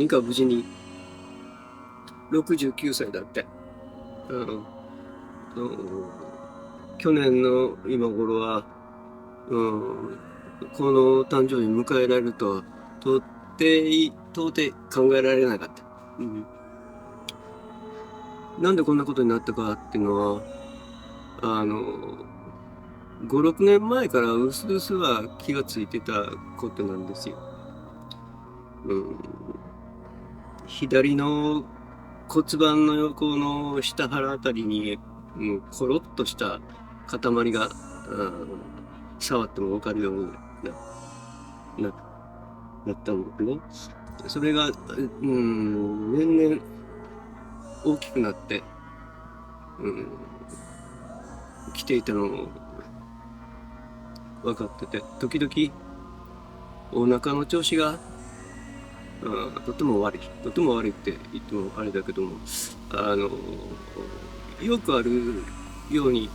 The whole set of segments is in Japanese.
か無事に69歳だって。うん、去年の今頃は、この誕生日迎えられるとは到底考えられなかった。なんでこんなことになったかっていうのは、5、6年前からうすうすは気がついてたことなんですよ。左の骨盤の横の下腹あたりに、コロッとした塊が、触ってもわかるようになったんですね。それが、年々大きくなって、来ていたのも分かってて、時々お腹の調子が、とても悪いって言ってもあれだけども、よくあるように、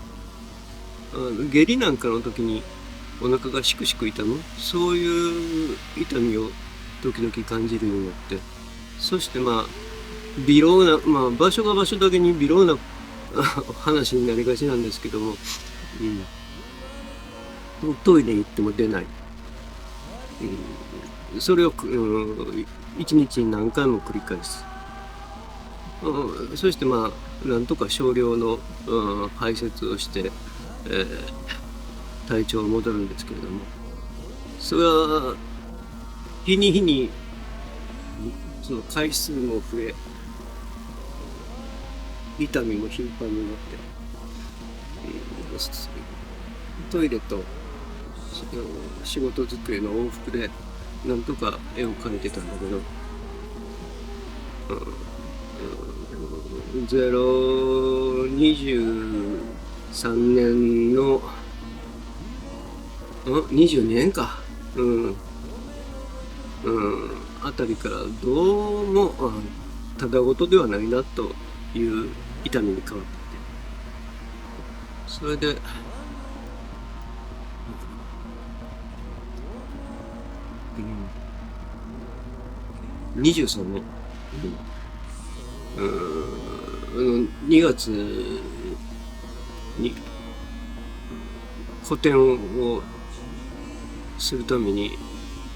下痢なんかの時にお腹がしくしく痛む、そういう痛みを時々感じるようになって、そして微量な、場所が場所だけに微量な話になりがちなんですけども、トイレ行っても出ない。それを、一日に何回も繰り返す。そしてなんとか少量の、排泄をして、体調を戻るんですけれども、それは日に日にその回数も増え、痛みも頻繁になって、トイレと仕事机の往復でなんとか絵を描いてたんだけど、023年の20年か、あたりからどうもただごとではないなという痛みに変わって、それで23年、2月に個展をするために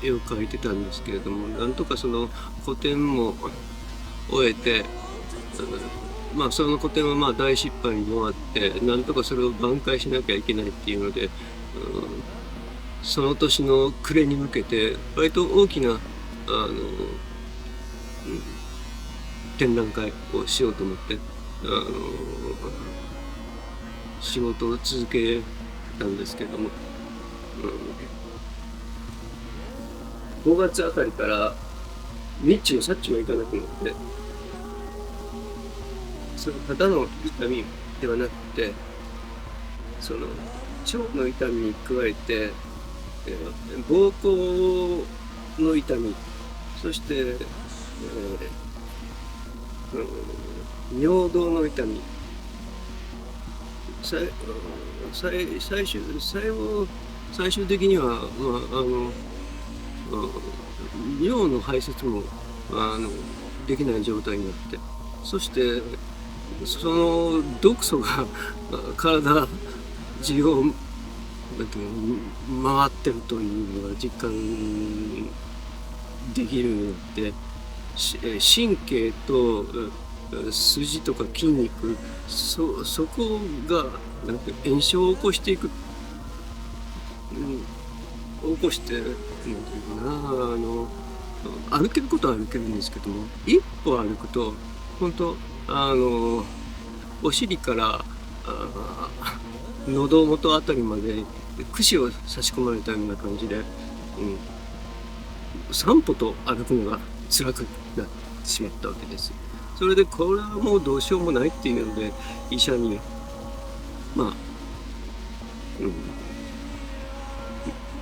絵を描いてたんですけれども、なんとかその個展も終えて、その個展は大失敗に終わって、なんとかそれを挽回しなきゃいけないっていうので、その年の暮れに向けて割と大きな展覧会をしようと思って、仕事を続けたんですけれども、5月あたりからニッチもサッチもいかなくなって、それただの痛みではなくて、その腸の痛みに加えて、膀胱の痛み、そして、尿道の痛み、最終的には、尿の排泄もできない状態になって、そしてその毒素が体中を回ってるというのが実感できるようになって、神経と筋とか筋肉、そこが炎症を起こしていく、起こして、なんていうかな、歩けることは歩けるんですけども、一歩歩くと本当お尻から喉元あたりまで櫛を差し込まれたような感じで、3歩と歩くのが辛くなってしまったわけです。それでこれはもうどうしようもないっていうので医者に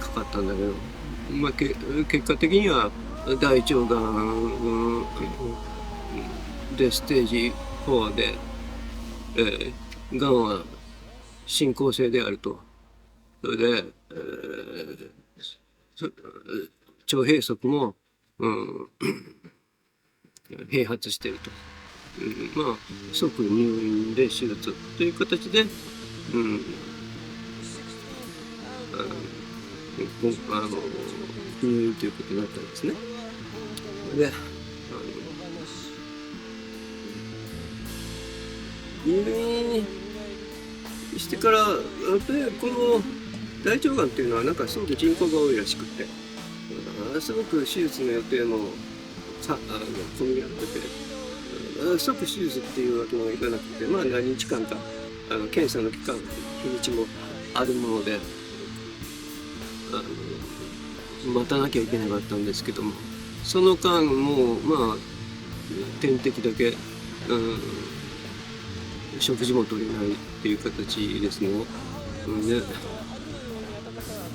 かかったんだけど、結果的には大腸がん、でステージ4で、がんは進行性であると。それで、腸閉塞も、併発していると。まあ即入院で手術という形で、入院ということになったんですね。で、入院してから、この大腸がんっていうのはなんかすごく人口が多いらしくて、すごく手術の予定も混み合ってて、即手術っていうわけにはいかなくて、まあ何日間か検査の期間日にちもあるもので待たなきゃいけなかったんですけども、その間もまあ点滴だけ、食事も取れないっていう形ですね。で、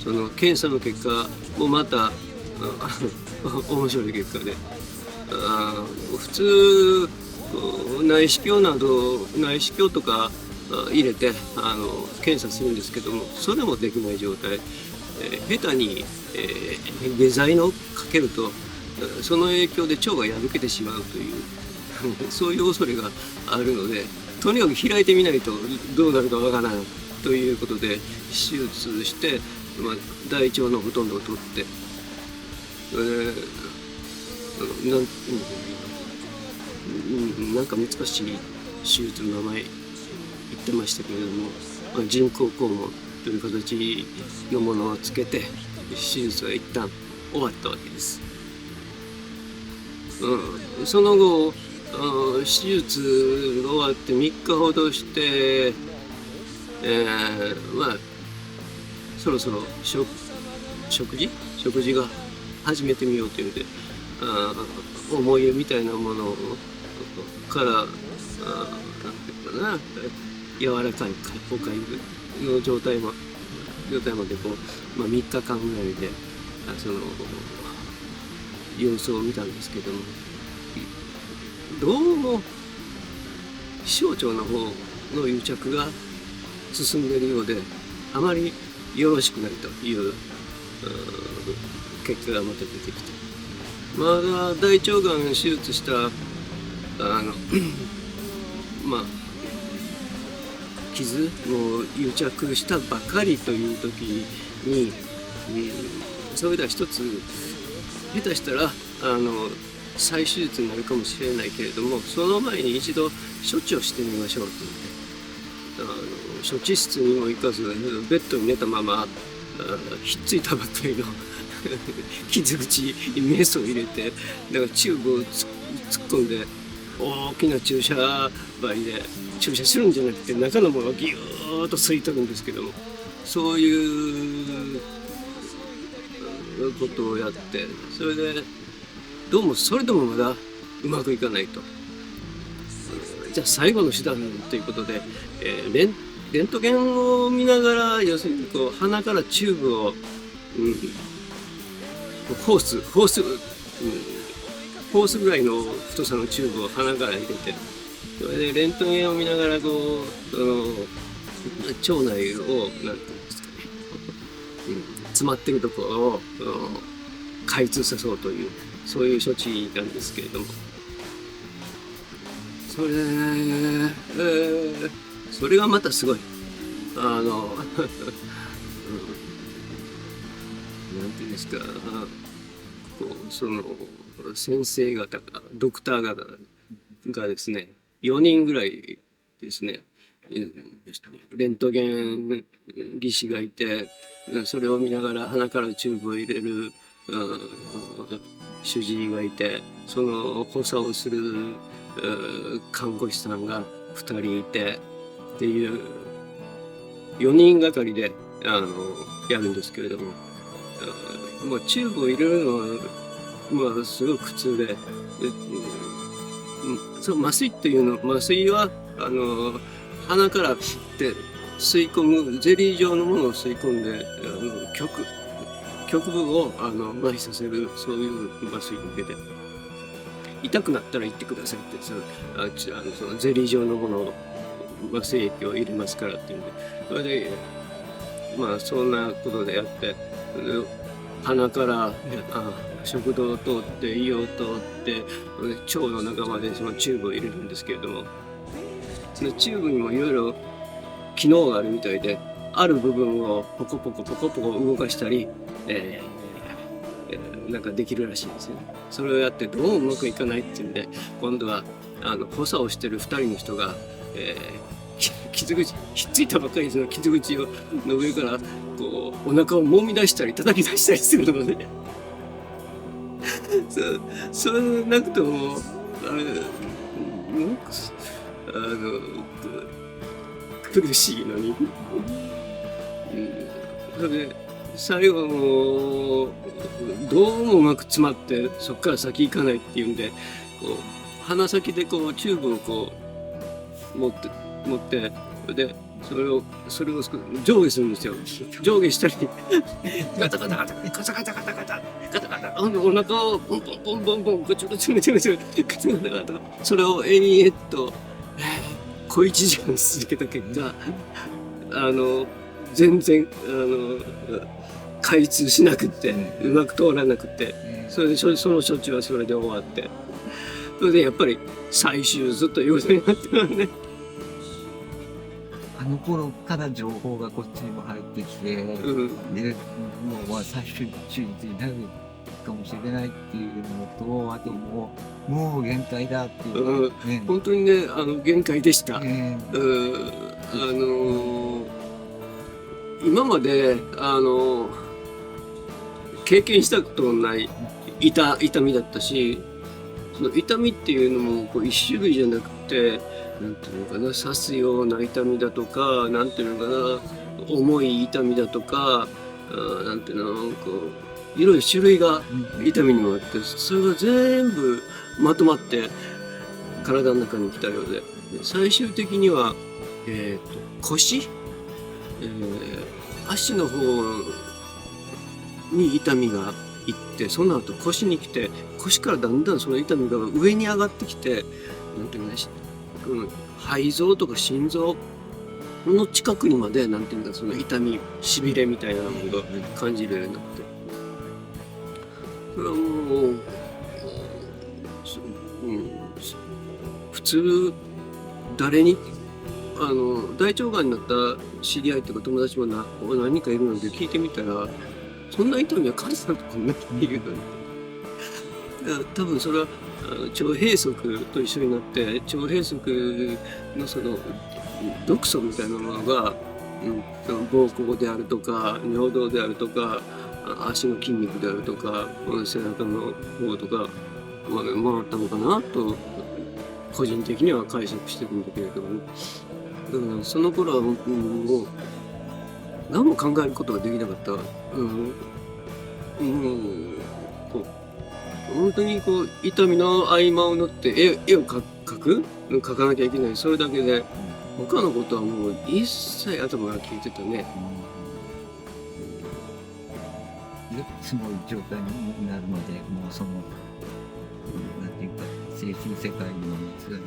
その検査の結果もまた面白い結果で、普通内視鏡とか入れて検査するんですけども、それもできない状態。下手に、下剤のかけるとその影響で腸が破けてしまうというそういう恐れがあるので、とにかく開いてみないとどうなるかわからないということで手術して、大腸のほとんどを取って、なんか難しい手術の名前言ってましたけれども、人工肛門という形のものをつけて手術は一旦終わったわけです。その後手術が終わって3日ほどして、そろそろ食事が始めてみようというので、思い出みたいなものからなんていうかな、柔らかいおかゆの状態まで3日間ぐらいでその様子を見たんですけども、どうも小腸の方の癒着が進んでいるようで、あまりよろしくないという結果がまた出てきて、まだ大腸がん手術した傷も癒着したばかりという時に、それでは一つ下手したら再手術になるかもしれないけれども、その前に一度処置をしてみましょうというので、処置室にも行かずベッドに寝たままひっついたばっかりの傷口にメスを入れて、だからチューブを突っ込んで大きな注射針で注射するんじゃなくて中のものをギューッと吸い取るんですけども、そういうことをやって、それでどうもそれでもまだうまくいかないと。じゃあ最後の手段ということで、レントゲンを見ながら、要するに鼻からチューブを、ホースぐらいの太さのチューブを鼻から入れて、それでレントゲンを見ながら腸内をなんていうんですかね、詰まってるところを開通さそうという、そういう処置なんですけれども、それがまたすごいなんていうんですか、その先生方がドクター方がですね、4人ぐらいですね、レントゲン技師がいて、それを見ながら鼻からチューブを入れる主治医がいて、その補佐をする看護師さんが2人いてっていう4人がかりでやるんですけれども、もうチューブを入れるのはすごく苦痛で、その麻酔っていうの、麻酔は鼻からピッて吸い込むゼリー状のものを吸い込んで局部を麻痺させる、そういう麻酔を受けて、痛くなったら言ってくださいって、そのゼリー状のものを麻酔液を入れますからっていうんで、それでそんなことでやって、鼻から食道を通って胃を通って腸の中までそのチューブを入れるんですけれども、そのチューブにもいろいろ機能があるみたいで、ある部分をポコポコポコポコ動かしたり、なんかできるらしいんですよね。それをやってどうもうまくいかないっていうんで、今度は補佐をしてる2人の人が、傷口ひっついたばっかりの傷口の上からこうお腹を揉み出したり叩き出したりするので、それなくても苦しいのに、それで最後もどうもうまく詰まってそこから先行かないっていうんで、こう鼻先でこうチューブをこう持ってでそれを上下するんですよ。上下したりガタガタガタガタガタガタガタガタガタ、お腹をポンポンポンポンポンぐちゅぐちゅぐちゅぐちゅガタガタガタ、それを延々と小1時間続けた結果、全然開通しなくってうまく通らなくて、それでその処置はそれで終わって、それでやっぱり再手術ということになってますね。あの頃から情報がこっちにも入ってきて、でもう再手術になるかもしれないっていうのと、あともう限界だっていう、本当にね限界でした。今まで経験したことのない痛みだったし、その痛みっていうのもこう一種類じゃなくて、なんていうのかな、刺すような痛みだとか、なんていうのかな、重い痛みだとか、なんていうの、こういろいろ種類が痛みにもあって、それが全部まとまって体の中に来たようで、最終的には腰、足の方に痛みがいって、その後腰に来て、腰からだんだんその痛みが上に上がってきて、なんていうのかな、肺臓とか心臓の近くにまで、なんていうか、その痛み、しびれみたいなものが感じるようになって、それはもう、普通誰に大腸がんになった知り合いとか友達も何人かいるので聞いてみたら、そんな痛みは感じたことないっていうのに、多分それは腸閉塞と一緒になって、腸閉塞のその毒素みたいなものが、膀胱であるとか尿道であるとか足の筋肉であるとか背中の方とか回ったのかなと個人的には解釈してるんだけれども、だからその頃はもう何も考えることができなかった。本当にこう痛みの合間を縫って絵を描かなきゃいけない、それだけで他のことはもう一切頭が消えてたね。すごい状態になるので、もうそのなんていうか精神世界にも熱が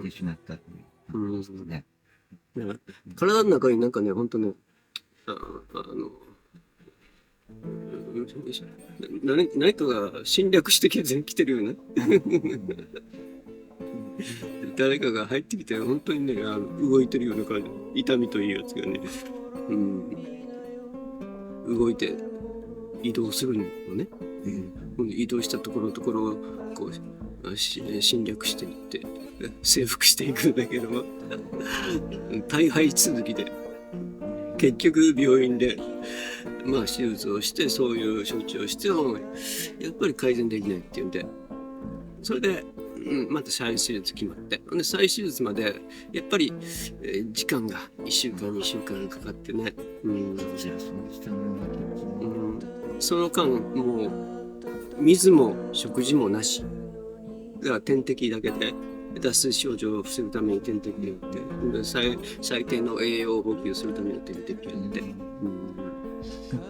出てしまったという感じですね。体の中になんかね、本当ね、何かが侵略してきてるよね。誰かが入ってきて本当にね、動いてるような感じ、痛みというやつがね、動いて移動するのね、移動したところをこう侵略していって征服していくんだけども大敗続きで結局病院で手術をしてそういう処置をしてもやっぱり改善できないっていうんで、それでまた再手術決まって、で再手術までやっぱり時間が1週間2週間かかってね、その間もう水も食事もなし、だから点滴だけで脱水症状を防ぐために点滴やって、最低の栄養補給するための点滴やって、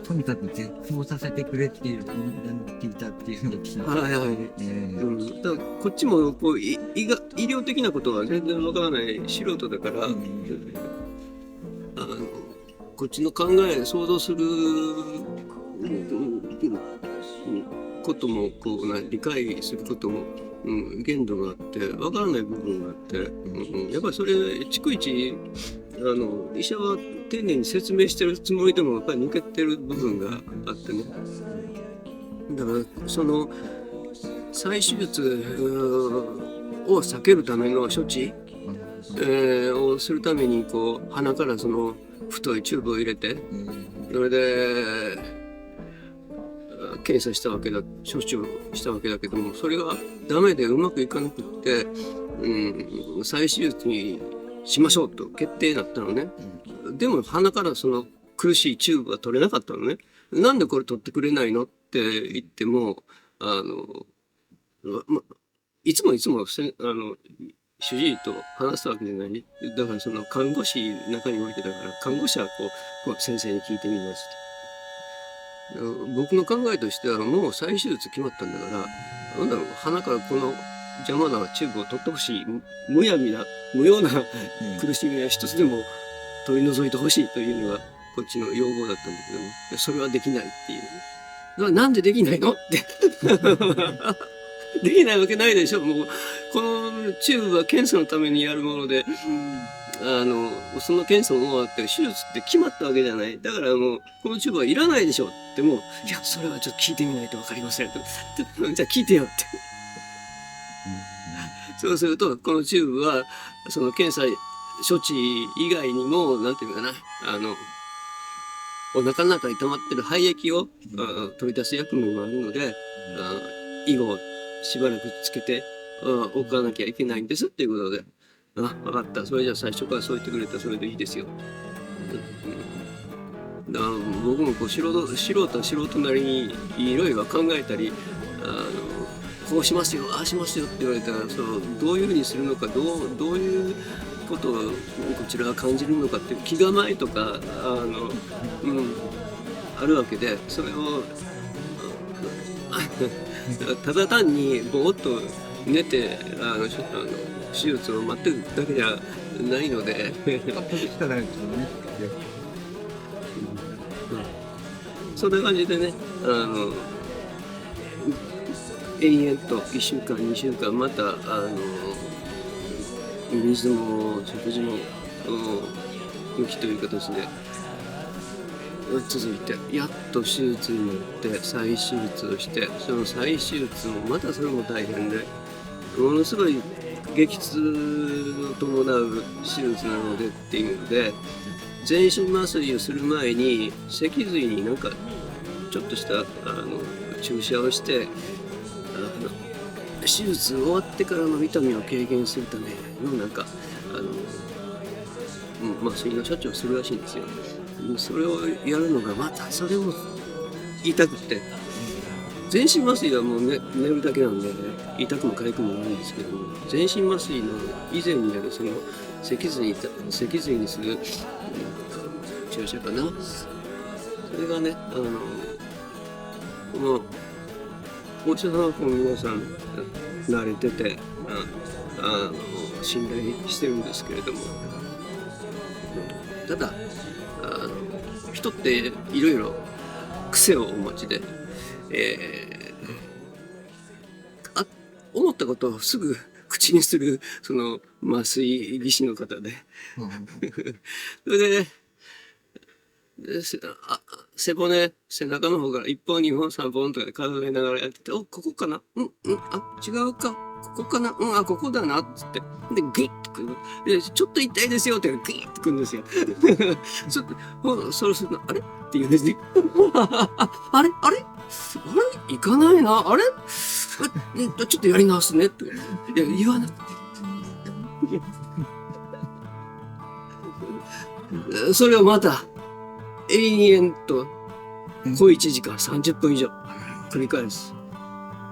とにかく絶望させてくれっていう聞いたっていうのを聞いて、だからこっちもこう医療的なことは全然わからない素人だから、こっちの考え想像することもこう理解することも、限度があってわからない部分があって、やっぱりそれ逐一医者は丁寧に説明してるつもりでもやっぱり抜けてる部分があってね。だからその再手術を避けるための処置、をするためにこう鼻からその太いチューブを入れて、それで検査したわけだ、処置をしたわけだけども、それがダメでうまくいかなくって、再手術にしましょうと決定になったのね。でも鼻からその苦しいチューブは取れなかったのね。なんでこれ取ってくれないのって言っても、いつも主治医と話すわけじゃない。だからその看護師中においてだから看護師はこう先生に聞いてみますって。僕の考えとしてはもう再手術決まったんだから、鼻からこの邪魔なチューブを取ってほしい、無用な苦しみは一つでも取り除いてほしいというのがこっちの要望だったんだけども、それはできないっていう。だからなんでできないのってできないわけないでしょ。もうこのチューブは検査のためにやるもので、その検査も終わって手術って決まったわけじゃない。だからもうこのチューブはいらないでしょってもう、いやそれはちょっと聞いてみないとわかりませんと。じゃあ聞いてよって。そうするとこのチューブはその検査処置以外にもなんていうかな、お腹の中に溜まってる肺液を取り出す役目もあるので、以後しばらくつけておかなきゃいけないんですっていうことで、分かった、それじゃあ最初からそう言ってくれたらそれでいいですよ。だから僕もこう素人なりにいろいろ考えたり、こうしますよああしますよって言われたら、どういうふうにするのか、どういうことをこちらが感じるのかっていう気構えとかあるわけで、それをただ単にぼーっと寝て手術を待ってるだけじゃないのでそんな感じでね、延々と1週間2週間また水も食事も抜きという形で続いて、やっと手術になって再手術をして、その再手術もまたそれも大変で、ものすごい激痛を伴う手術なのでっていうので、全身麻酔をする前に脊髄になんかちょっとした注射をして、手術終わってからの痛みを軽減するためのなんか麻酔の処置をするらしいんですよ。それをやるのがまたそれも痛くて、全身麻酔はもう、寝るだけなんで、痛くも痒くもないんですけども、全身麻酔の以前にあるその脊髄にする注射かな、それがねこのお医者さんは皆さん慣れてて信頼してるんですけれども、ただ人っていろいろ癖をお持ちで、思ったことをすぐ口にするその麻酔技師の方でそれで背骨、背中の方から1本2本3本とかで数えながらやってて、ここかな、違うか、ここかな、ここだなっつって、でグイッとくる。でちょっと痛いですよってグイッとくるんですよ。ちょっとそうするとあれって言うんですね。あれ行かないな、あれちょっとやり直すねって。いや言わなくて。それをまた延々と小1時間30分以上繰り返す。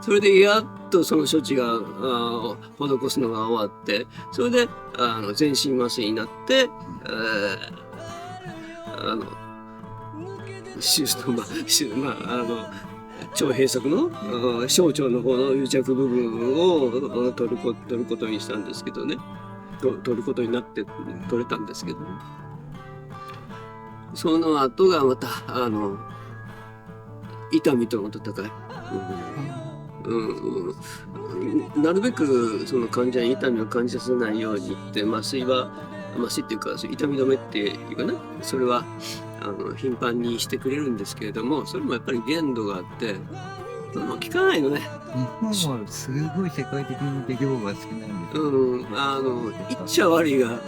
それでやっとその処置が施すのが終わって、それで全身麻酔になって、手術の腸閉塞の小腸の方の癒着部分を取ることにしたんですけどね、取ることになって取れたんですけどね。その後がまた痛みとの戦い。なるべくその患者に痛みを感じさせないようにって麻酔っていうか痛み止めっていうかな、それは頻繁にしてくれるんですけれども、それもやっぱり限度があって効かないのね。日本はすごい世界的に量が少ないんですよ。言っちゃ悪いが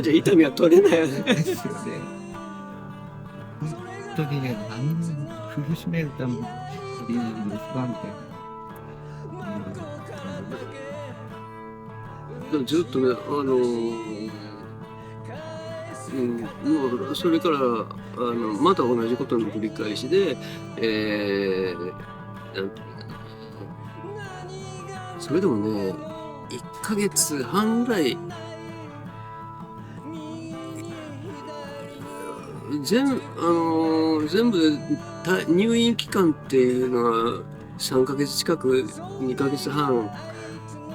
じゃ痛みは取れないよね。ですよね。本当にね、苦しめるためにいいんですかみたいな。ずっとね、もうそれからまた同じことの繰り返しで、なんていうのかな、それでもね、1ヶ月半ぐらい全部で入院期間っていうのは3ヶ月近く、2ヶ月半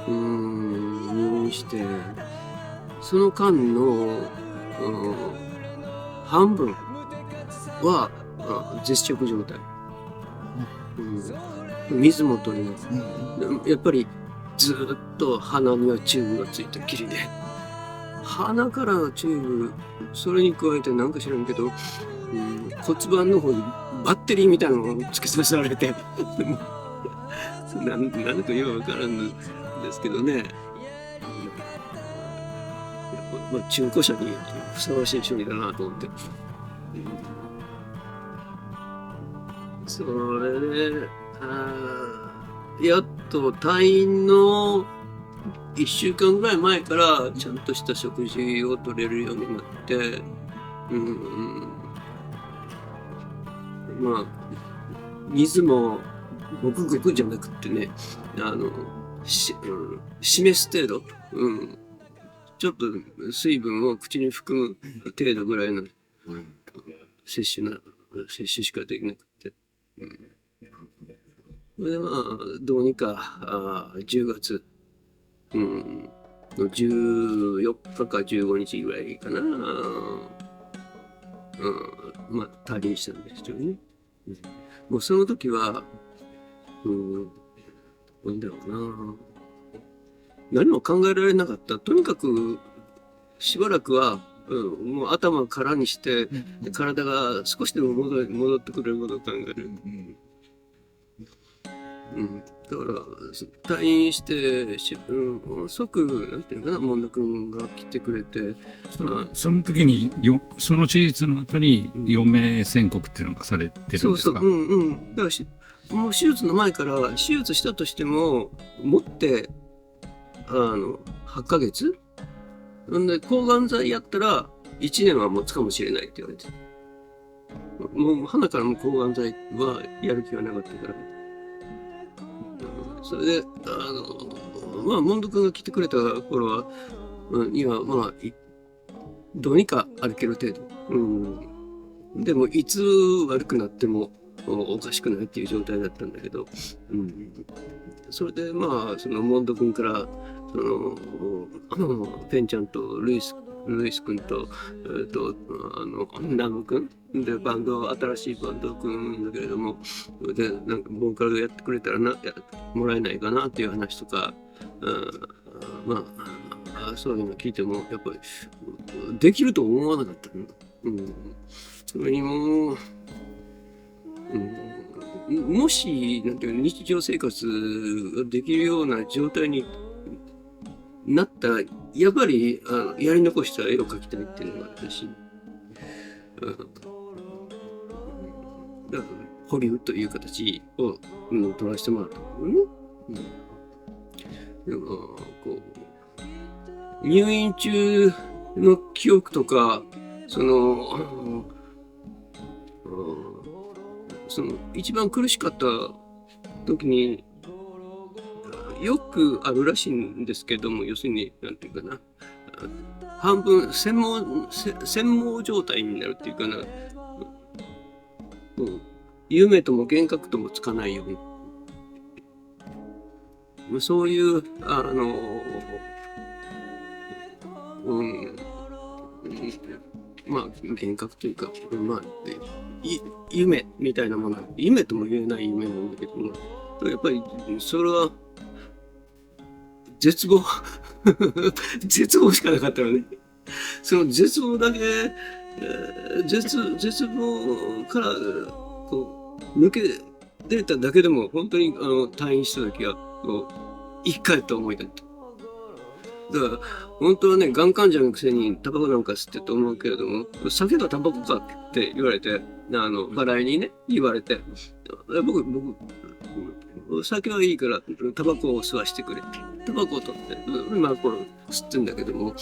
入院して、その間の半分は絶食状態、水も取れない、やっぱりずっと鼻にはチューブがついたきりで、鼻からのチューブ、それに加えてなんか知らんけど、骨盤の方にバッテリーみたいなのをつけさせられてなんかよくわからんですけどね、中古車にふさわしい趣味だなと思って、それでやっと退院の1週間ぐらい前からちゃんとした食事を取れるようになって、水もごくごくじゃなくってね、示す程度、ちょっと水分を口に含む程度ぐらいの摂取しかできなくて、それでどうにか10月の14日か15日ぐらいかな、退院したんですよね。もうその時はなんだろうな、何も考えられなかった。とにかくしばらくは、もう頭を空にして、体が少しでも戻ってくれることを考える。だから退院して即なんていうかな、門田君が来てくれて、その時にその手術の後に余命宣告っていうのがされてるんですか？そうだからもう手術の前から手術したとしても持って8ヶ月なんで、抗がん剤やったら1年は持つかもしれないって言われて、もう鼻からも抗がん剤はやる気がなかったから、それで門田君が来てくれた頃は、どうにか歩ける程度、でもいつ悪くなってもおかしくないっていう状態だったんだけど、それでその門田君からペンちゃんとルイス君とナム君で新しいバンドを組むんだけれども、でなんかボーカルやってくれたらもらえないかなっていう話とか、そういうの聞いてもやっぱりできると思わなかったの。それにももしなんていう日常生活ができるような状態になったら、やっぱりやり残した絵を描きたいっていうのがあったし、だから保留という形を、取らせてもらったでも入院中の記憶とか、その一番苦しかった時によくあるらしいんですけども、要するになんていうかな、半分専門状態になるっていうかな、夢とも幻覚ともつかないように、そういうまあ幻覚というか、まあ夢みたいなもの、夢とも言えない夢なんだけども、やっぱりそれは絶望絶望しかなかったのね。その絶望だけ、絶望からこう抜け出ただけでも本当に退院した時はこう生き返った思いだった。だから本当はね、がん患者のくせにタバコなんか吸ってと思うけれども、酒とタバコかって言われて、笑いにね言われて、僕酒はいいからタバコを吸わしてくれってタバコを取って今これ吸ってんだけども、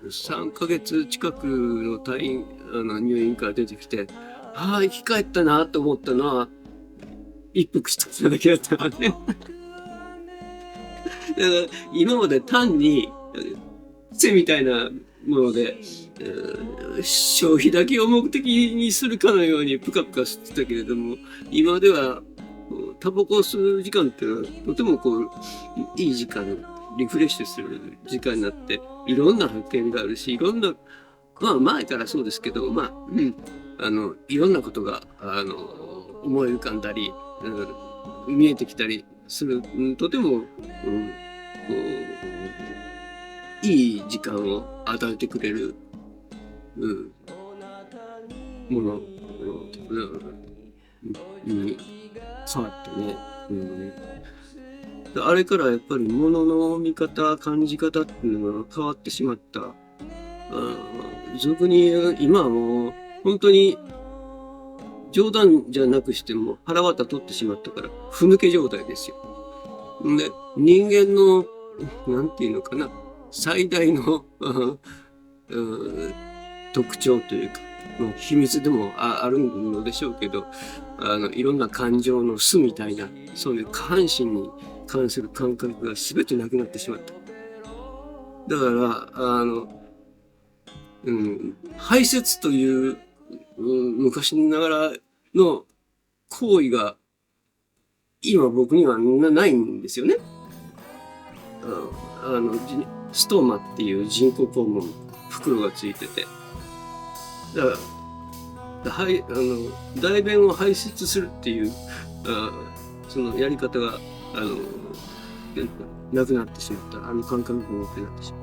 3ヶ月近くの退院入院から出てきて、ああ生き返ったなと思ったのは一服しただけだったからね。だから今まで単に癖みたいなもので、消費だけを目的にするかのようにプカプカ吸ってたけれども、今ではタバコを吸う時間っていうのはとてもこういい時間、リフレッシュする時間になって、いろんな発見があるし、いろんな、まあ前からそうですけど、まあ、いろんなことが思い浮かんだり、見えてきたりする、とても、いい時間を与えてくれる、ものに変わってね。あれからやっぱり物の見方、感じ方っていうのが変わってしまった。俗に今はもう本当に冗談じゃなくしても腹渡取ってしまったから、ふぬけ状態ですよ。で、人間の、なんていうのかな、最大の特徴というか、秘密でもあるのでしょうけど、いろんな感情の巣みたいな、そういう下半身に関する感覚が全てなくなってしまった。だから、排泄という、昔ながらの行為が、今僕にはないんですよね。ストーマっていう人工肛門、袋がついてて。だから、大便を排泄するっていう、そのやり方が、なくなってしまった。感覚がなくなってしまっ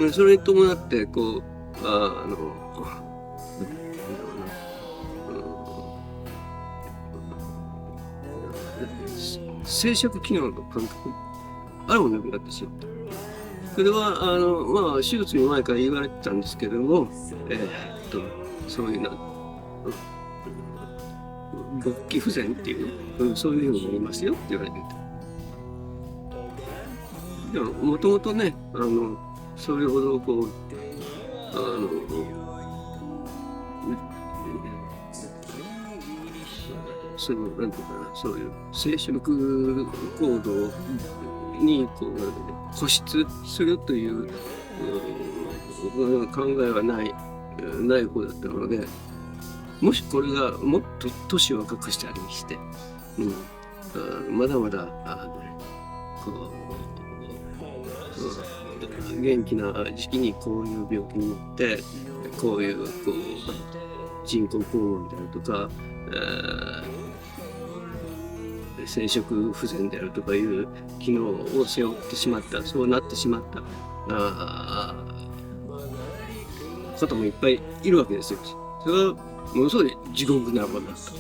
た。それに伴って、こう、生殖機能の感覚、あれもなくなってしまった。それは、まあ、手術の前から言われてたんですけども、そういう勃起不全っていう、そういうふうになりますよって言われてた。でも、もともとね、それほどこう、なんていうかな、そういう生殖行動にこう固執するという考えはない方だったので、もしこれがもっと年を若くしたりして、まだまだ元気な時期にこういう病気になってこういう人工肛門であるとか、生殖不全であるとかいう機能を背負ってしまった、そうなってしまった方もいっぱいいるわけですよ。それはものすごい地獄なことだった。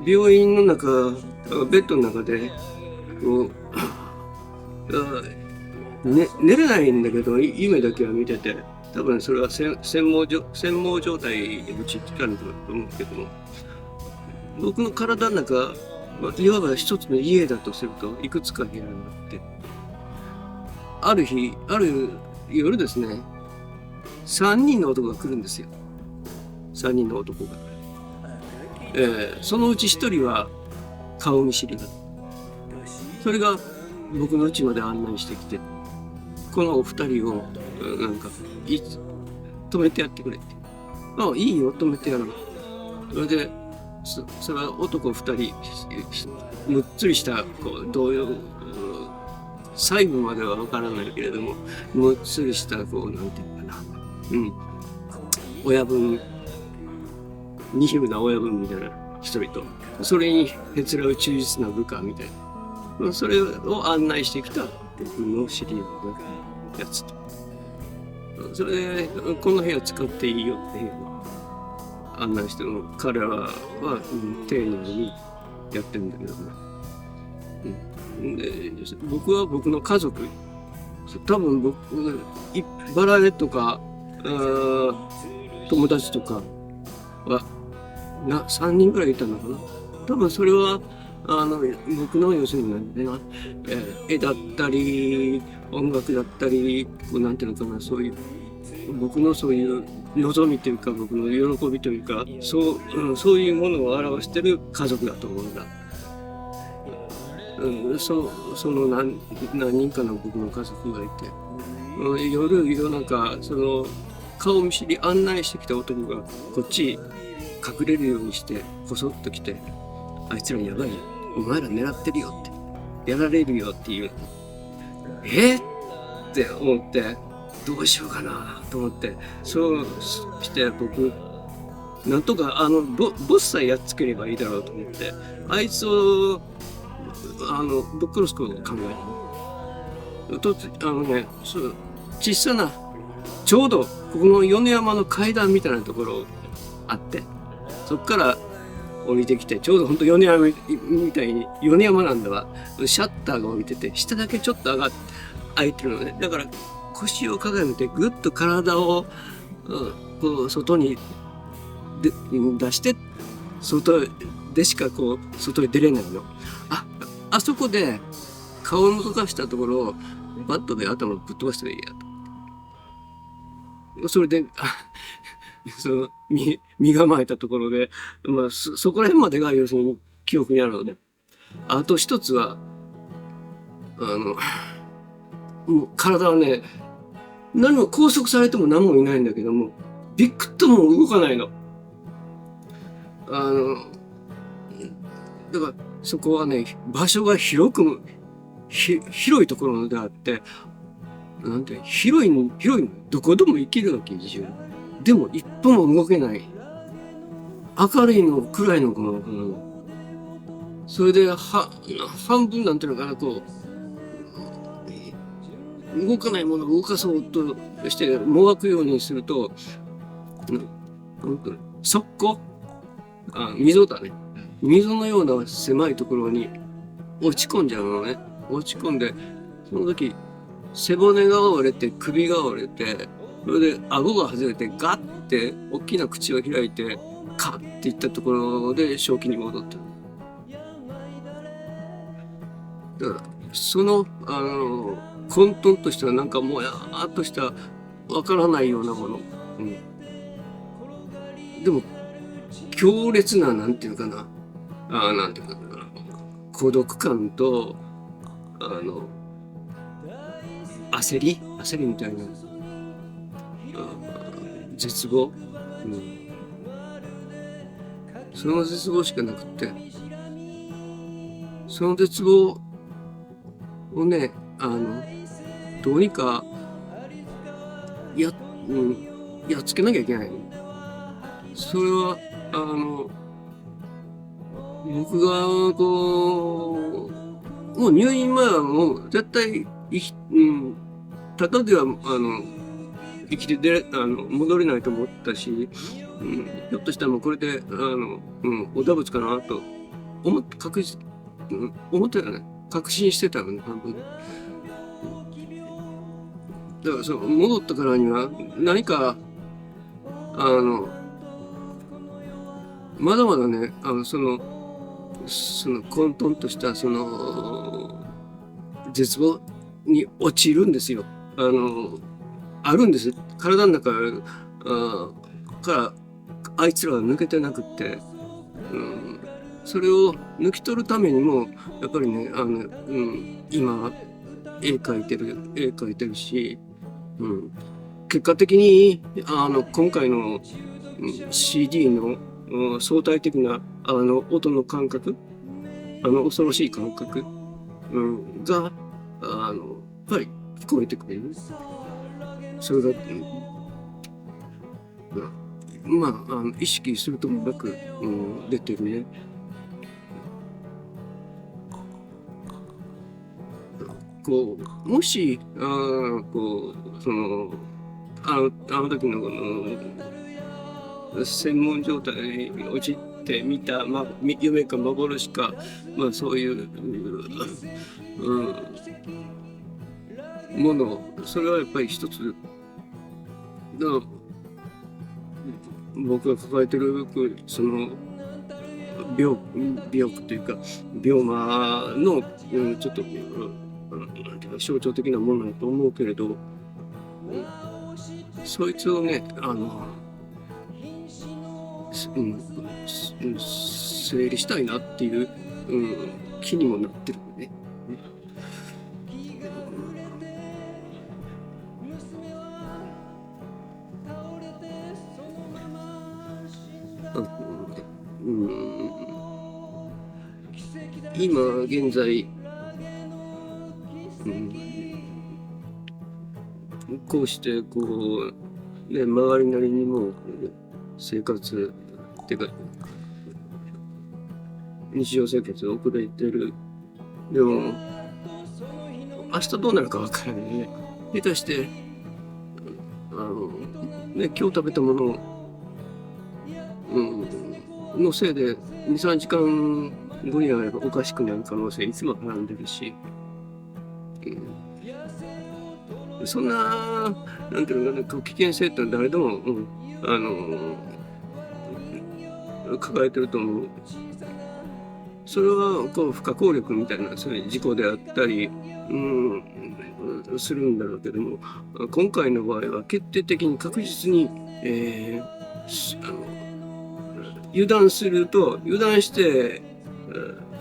病院の中、ベッドの中で寝れないんだけど夢だけは見てて、多分それは専門状態に陥ってたんだと思うけども、僕の体の中、いわば一つの家だとするといくつか部屋があって、ある夜ですね、3人の男が来るんですよ。3人の男が。そのうち1人は顔見知りだ。それが僕の家まで案内してきて、このお二人をなんか止めてやってくれって。ああ、いいよ、止めてやろう。それでそれは男2人、むっつりした、こう、どういう、細部まではわからないけれども、むっつりした、こう、なんていうかな、親分、ニヒルな親分みたいな一人と、それにへつらう忠実な部下みたいな、それを案内してきた僕の知り合いのやつと。それで、この部屋使っていいよっていうのを案内しても、彼らは、丁寧にやってるんだけどね。で、僕は僕の家族、多分僕、バラエとか、友達とかは、3人ぐらいいたのかな。多分それは、僕の要するになんていうの、絵だったり、音楽だったり、こうなんていうのかな、そういう、僕のそういう望みというか、僕の喜びというか、そういうものを表してる家族だと思うんだ。その何人かの僕の家族がいて、夜中、その顔見知り案内してきた男がこっち隠れるようにしてこそっと来て、あいつらやばいよ、お前ら狙ってるよって、やられるよっていう、って思って、どうしようかなと思って、そうして僕なんとかボスさえやっつければいいだろうと思って、あいつをぶっ殺すことを考えた。小さな、ちょうどここの米山の階段みたいなところあって、そこから降りてきて、ちょうどほんと米山みたいに、米山なんだわ、シャッターが降りてて、下だけちょっと開いてるのね。だから腰をかがめてぐっと体を、こう外に出して、外でしかこう外へ出れないの。あそこで顔を覗かしたところをバットで頭をぶっ飛ばしたらいいやと。それで、その身構えたところで、そこら辺までが要するに記憶にあるので。あと一つは、もう体はね、何も拘束されても何もいないんだけども、びくっとも動かないの。だからそこはね、場所が広いところであって、なんて、広いの、どこでも行けるわけですよ。でも一歩も動けない。明るいの、暗いのかな。それで、半分なんていうのかな、こう、動かないものを動かそうとしてもがくようにすると、側溝、溝だね。溝のような狭いところに落ち込んじゃうのね。落ち込んで、その時、背骨が折れて、首が折れて、それで顎が外れて、ガッて大きな口を開いて、カッていったところで正気に戻った。だから、その、混沌としたなんかもやーっとしたわからないようなもの。でも、強烈な、なんていうかな。なんていうかな。孤独感と、焦りみたいな。絶望。その絶望しかなくって。その絶望をね、どうにか、やっつけなきゃいけない。それは、僕が、こう、もう入院前はもう絶対、ただでは、生きて戻れないと思ったし、ひょっとしたらもうこれで、おだぶつかなと思ってたね。確信してたのね、半分。だから戻ったからには、何か、まだまだね、その混沌とした、絶望に陥るんですよ。あるんです。体の中からあいつらは抜けてなくって、それを抜き取るためにもやっぱりね、今絵描いてるし、結果的に今回のCD の相対的な音の感覚、恐ろしい感覚、が、やっぱり聞こえてくる。それが、まあ、意識するともなく、出てるね。こう、もし、こう、あの時の、専門状態に陥って見た、夢か幻か、そういう、もの、それはやっぱり一つの、僕が抱えてる、その、病気というか、病魔の、ちょっと、象徴的なものだと思うけれど、そいつをね、整理したいなっていう、気にもなってるね。今現在、こうしてこう、ね、周りなりにも生活っていうか日常生活を送れてる。でも明日どうなるか分からないね。下手して今日食べたもの、のせいで2、3時間後にはおかしくなる可能性いつもはらんでるし、そんな、なんていうのかな、危険性って誰でも、抱えてると思う。それはこう不可抗力みたいな、そういう事故であったり、するんだろうけども、今回の場合は決定的に確実に、油断して、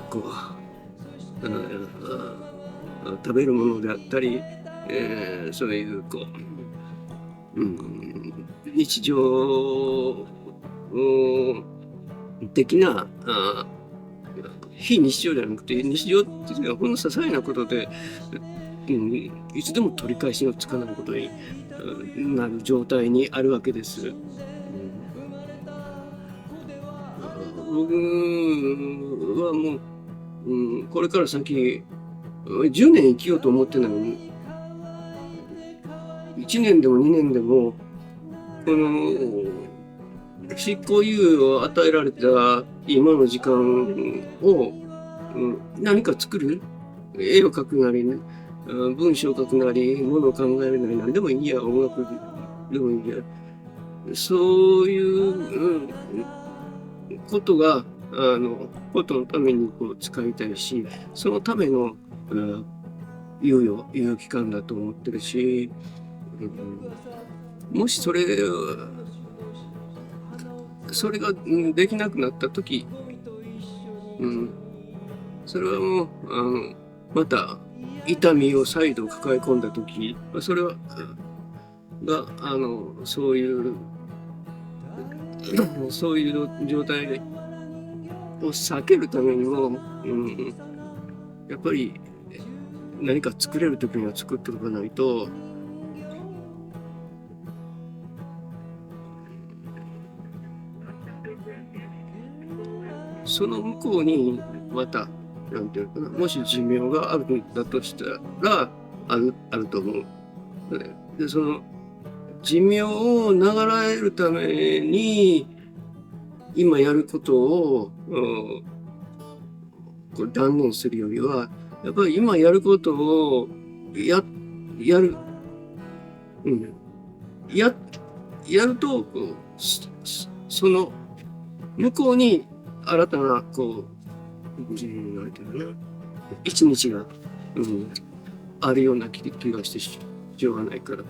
こう、食べるものであったり、そういうこう、日常的な非日常じゃなくて、日常っていうのはほんの些細なことで、いつでも取り返しのつかないことになる状態にあるわけです。僕はもう、これから先10年生きようと思ってないのに、1年でも2年でもこの執行猶予を与えられた今の時間を、何か作る、絵を描くなり、ね、文章を書くなり、ものを考えるなり、何でもいいや、音楽でもいいや、そういう、ことがことのためにこう使いたいし、そのための、猶予期間だと思ってるし、もしそれができなくなった時、それはもうまた痛みを再度抱え込んだ時、それはそういう状態を避けるためにも、やっぱり何か作れる時には作っておかないと、その向こうにまた、なんていうかな、もし寿命があるんだとしたら、あると思う。で、その寿命を長らえるために、今やることをこれ断念するよりは、やっぱり今やることをやる、やるとその向こうに新たなこうなんていうかな、一日が、あるような気がしてしょうがないから。